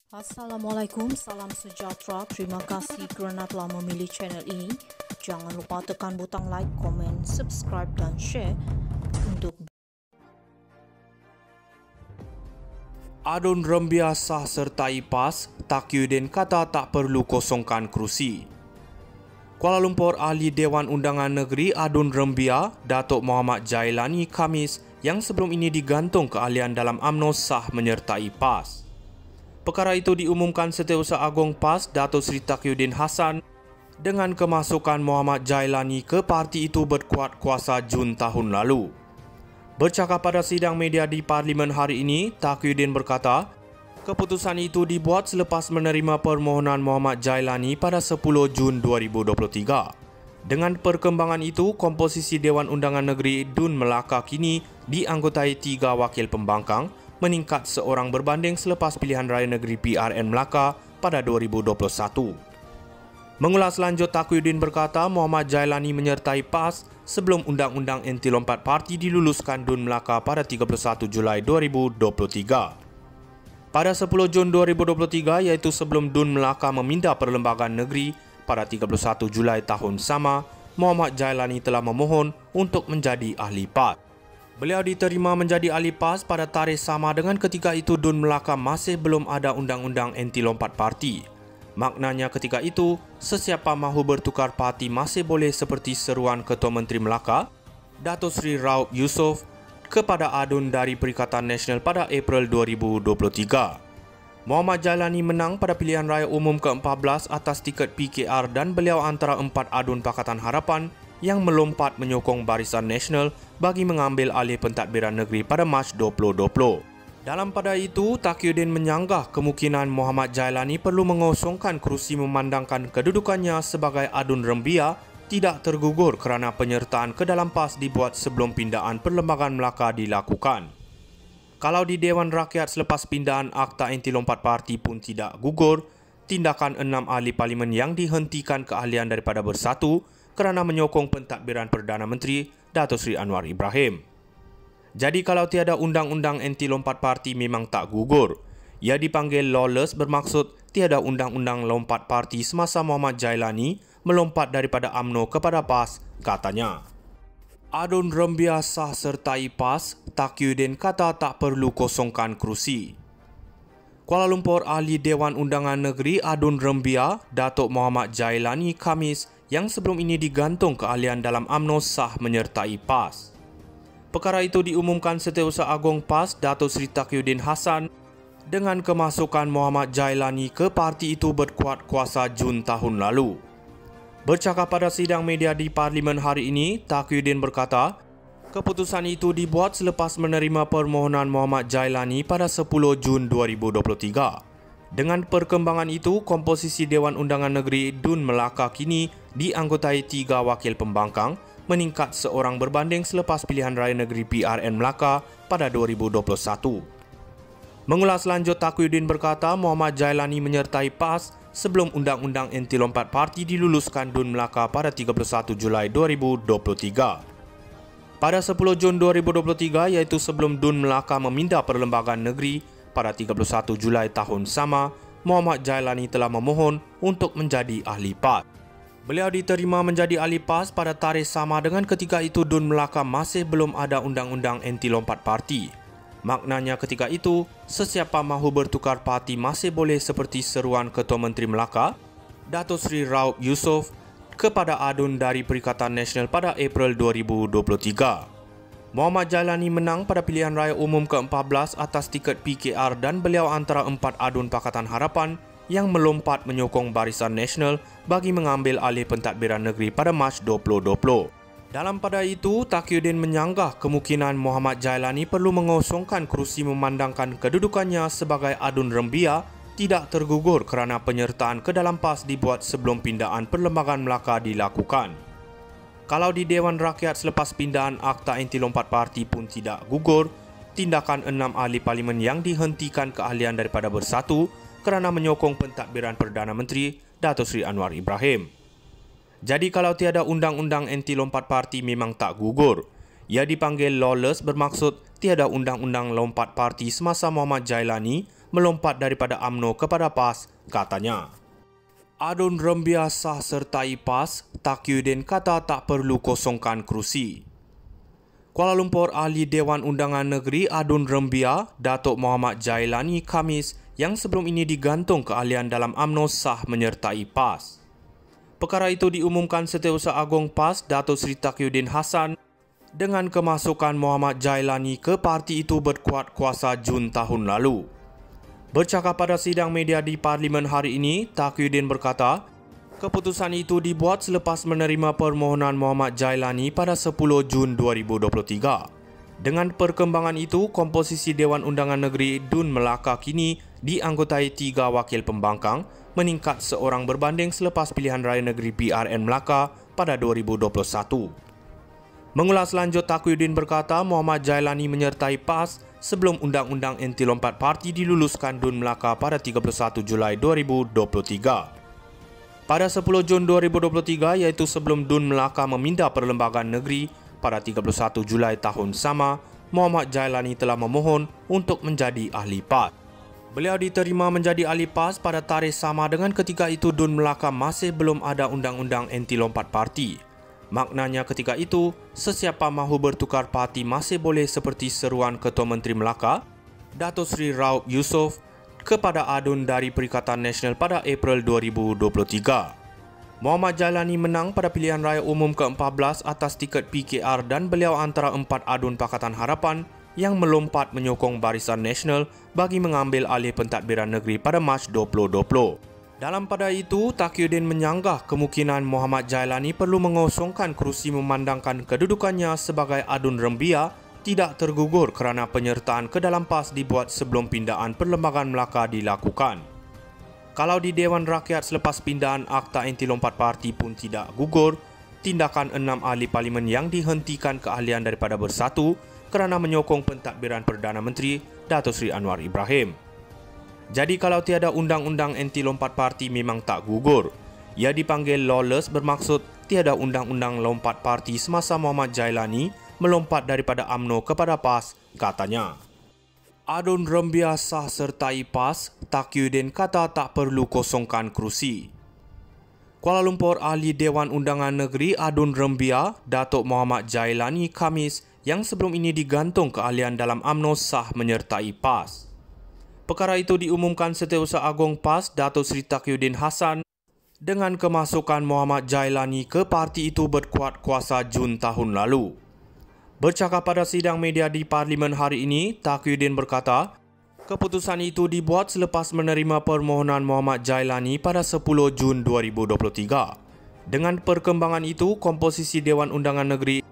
Assalamualaikum, salam sejahtera. Terima kasih kerana telah memilih channel ini. Jangan lupa tekan butang like, komen, subscribe dan share untuk Adun Rembia sah sertai PAS, Taqiyuddin kata tak perlu kosongkan kerusi. Kuala Lumpur Ahli Dewan Undangan Negeri Adun Rembia, Datuk Muhammad Jailani Khamis yang sebelum ini digantung keahlian dalam UMNO sah menyertai PAS. Perkara itu diumumkan Setiausaha Agong PAS Datuk Seri Taqiyuddin Hassan dengan kemasukan Muhammad Jailani ke parti itu berkuat kuasa Jun tahun lalu. Bercakap pada sidang media di Parlimen hari ini, Taqiyuddin berkata, keputusan itu dibuat selepas menerima permohonan Muhammad Jailani pada 10 Jun 2023. Dengan perkembangan itu, komposisi Dewan Undangan Negeri Dun Melaka kini dianggotai 3 wakil pembangkang, meningkat seorang berbanding selepas pilihan raya negeri PRN Melaka pada 2021. Mengulas lanjut, Taqiyuddin berkata Muhammad Jailani menyertai PAS sebelum Undang-Undang Anti Lompat Parti diluluskan Dun Melaka pada 31 Julai 2023. Pada 10 Jun 2023, iaitu sebelum Dun Melaka memindah perlembagaan negeri pada 31 Julai tahun sama, Muhammad Jailani telah memohon untuk menjadi ahli PAS. Beliau diterima menjadi ahli PAS pada tarikh sama dengan ketika itu Dun Melaka masih belum ada Undang-Undang Anti Lompat Parti. Maknanya ketika itu, sesiapa mahu bertukar parti masih boleh seperti seruan Ketua Menteri Melaka, Datuk Seri Raub Yusof, kepada Adun dari Perikatan Nasional pada April 2023. Muhammad Jailani menang pada pilihan raya umum ke-14 atas tiket PKR dan beliau antara 4 Adun Pakatan Harapan yang melompat menyokong Barisan Nasional bagi mengambil alih pentadbiran negeri pada Mac 2020. Dalam pada itu, Taqiyuddin menyanggah kemungkinan Muhammad Jailani perlu mengosongkan kerusi memandangkan kedudukannya sebagai Adun Rembia tidak tergugur kerana penyertaan ke dalam PAS dibuat sebelum pindaan Perlembagaan Melaka dilakukan. Kalau di Dewan Rakyat selepas pindaan Akta Anti Lompat Parti pun tidak gugur, tindakan 6 ahli parlimen yang dihentikan keahlian daripada bersatu kerana menyokong pentadbiran Perdana Menteri Datuk Seri Anwar Ibrahim. Jadi kalau tiada Undang-Undang Anti Lompat Parti memang tak gugur. Ia dipanggil lawless bermaksud tiada Undang-Undang Lompat Parti semasa Muhammad Jailani melompat daripada UMNO kepada PAS, katanya. Adun Rembia sah sertai PAS, Taqiyuddin kata tak perlu kosongkan kerusi. Kuala Lumpur Ahli Dewan Undangan Negeri Adun Rembia, Datuk Muhammad Jailani Khamis yang sebelum ini digantung keahlian dalam UMNO sah menyertai PAS. Perkara itu diumumkan Setiausaha Agong PAS Datuk Seri Taqiyuddin Hassan dengan kemasukan Muhammad Jailani ke parti itu berkuat kuasa Jun tahun lalu. Bercakap pada sidang media di Parlimen hari ini, Taqiyuddin berkata, keputusan itu dibuat selepas menerima permohonan Muhammad Jailani pada 10 Jun 2023. Dengan perkembangan itu, komposisi Dewan Undangan Negeri Dun Melaka kini dianggotai 3 wakil pembangkang, meningkat seorang berbanding selepas pilihan raya negeri PRN Melaka pada 2021. Mengulas lanjut, Taqiyuddin berkata Muhammad Jailani menyertai PAS sebelum Undang-Undang Anti Lompat Parti diluluskan Dun Melaka pada 31 Julai 2023. Pada 10 Jun 2023, iaitu sebelum Dun Melaka memindah perlembagaan negeri pada 31 Julai tahun sama, Muhammad Jailani telah memohon untuk menjadi ahli PAS. Beliau diterima menjadi ahli PAS pada tarikh sama dengan ketika itu Dun Melaka masih belum ada Undang-Undang Anti Lompat Parti. Maknanya ketika itu, sesiapa mahu bertukar parti masih boleh seperti seruan Ketua Menteri Melaka, Datuk Seri Raub Yusof, kepada Adun dari Perikatan Nasional pada April 2023. Muhammad Jailani menang pada pilihan raya umum ke-14 atas tiket PKR dan beliau antara 4 Adun Pakatan Harapan yang melompat menyokong Barisan Nasional bagi mengambil alih pentadbiran negeri pada Mac 2020. Dalam pada itu, Taqiyuddin menyanggah kemungkinan Muhammad Jailani perlu mengosongkan kerusi memandangkan kedudukannya sebagai Adun Rembia tidak tergugur kerana penyertaan ke dalam PAS dibuat sebelum pindaan Perlembagaan Melaka dilakukan. Kalau di Dewan Rakyat selepas pindaan Akta Anti Lompat Parti pun tidak gugur, tindakan 6 ahli parlimen yang dihentikan keahlian daripada bersatu kerana menyokong pentadbiran Perdana Menteri Datuk Seri Anwar Ibrahim. Jadi kalau tiada Undang-Undang Anti Lompat Parti memang tak gugur. Ia dipanggil lawless bermaksud tiada Undang-Undang Lompat Parti semasa Muhammad Jailani melompat daripada UMNO kepada PAS, katanya. Adun Rembia sah sertai PAS, Taqiyuddin kata tak perlu kosongkan kerusi. Kuala Lumpur, Ahli Dewan Undangan Negeri Adun Rembia, Datuk Mohammad Jailani Khamis yang sebelum ini digantung keahlian dalam UMNO sah menyertai PAS. Perkara itu diumumkan Setiausaha Agong PAS, Datuk Seri Taqiyuddin Hassan, dengan kemasukan Mohammad Jailani ke parti itu berkuat kuasa Jun tahun lalu. Bercakap pada sidang media di Parlimen hari ini, Taqiyuddin berkata, keputusan itu dibuat selepas menerima permohonan Mohammad Jailani pada 10 Jun 2023. Dengan perkembangan itu, komposisi Dewan Undangan Negeri Dun Melaka kini dianggotai 3 wakil pembangkang, meningkat seorang berbanding selepas pilihan raya negeri PRN Melaka pada 2021. Mengulas lanjut, Taqiyuddin berkata Muhammad Jailani menyertai PAS sebelum Undang-Undang Anti Lompat Parti diluluskan Dun Melaka pada 31 Julai 2023. Pada 10 Jun 2023, iaitu sebelum Dun Melaka meminda perlembagaan negeri pada 31 Julai tahun sama, Muhammad Jailani telah memohon untuk menjadi ahli PAS. Beliau diterima menjadi ahli PAS pada tarikh sama dengan ketika itu Dun Melaka masih belum ada Undang-Undang Anti Lompat Parti. Maknanya ketika itu, sesiapa mahu bertukar parti masih boleh seperti seruan Ketua Menteri Melaka, Datuk Seri Raub Yusof, kepada Adun dari Perikatan Nasional pada April 2023. Muhammad Jailani menang pada pilihan raya umum ke-14 atas tiket PKR dan beliau antara 4 Adun Pakatan Harapan yang melompat menyokong Barisan Nasional bagi mengambil alih pentadbiran negeri pada Mac 2020. Dalam pada itu, Taqiyuddin menyanggah kemungkinan Muhammad Jailani perlu mengosongkan kerusi memandangkan kedudukannya sebagai Adun Rembia tidak tergugur kerana penyertaan ke dalam PAS dibuat sebelum pindaan Perlembagaan Melaka dilakukan. Kalau di Dewan Rakyat selepas pindaan Akta Anti Lompat Parti pun tidak gugur, tindakan 6 ahli parlimen yang dihentikan keahlian daripada bersatu kerana menyokong pentadbiran Perdana Menteri Datuk Seri Anwar Ibrahim. Jadi kalau tiada Undang-Undang Anti Lompat Parti memang tak gugur. Ia dipanggil lawless bermaksud tiada Undang-Undang Lompat Parti semasa Muhammad Jailani melompat daripada UMNO kepada PAS, katanya. Adun Rembia sah sertai PAS, Taqiyuddin kata tak perlu kosongkan kerusi. Kuala Lumpur, Ahli Dewan Undangan Negeri Adun Rembia, Datuk Mohammad Jailani Khamis yang sebelum ini digantung keahlian dalam UMNO sah menyertai PAS. Perkara itu diumumkan Setiausaha Agong PAS, Datuk Seri Taqiyuddin Hassan, dengan kemasukan Mohammad Jailani ke parti itu berkuat kuasa Jun tahun lalu. Bercakap pada sidang media di Parlimen hari ini, Taqiyuddin berkata, keputusan itu dibuat selepas menerima permohonan Muhammad Jailani pada 10 Jun 2023. Dengan perkembangan itu, komposisi Dewan Undangan Negeri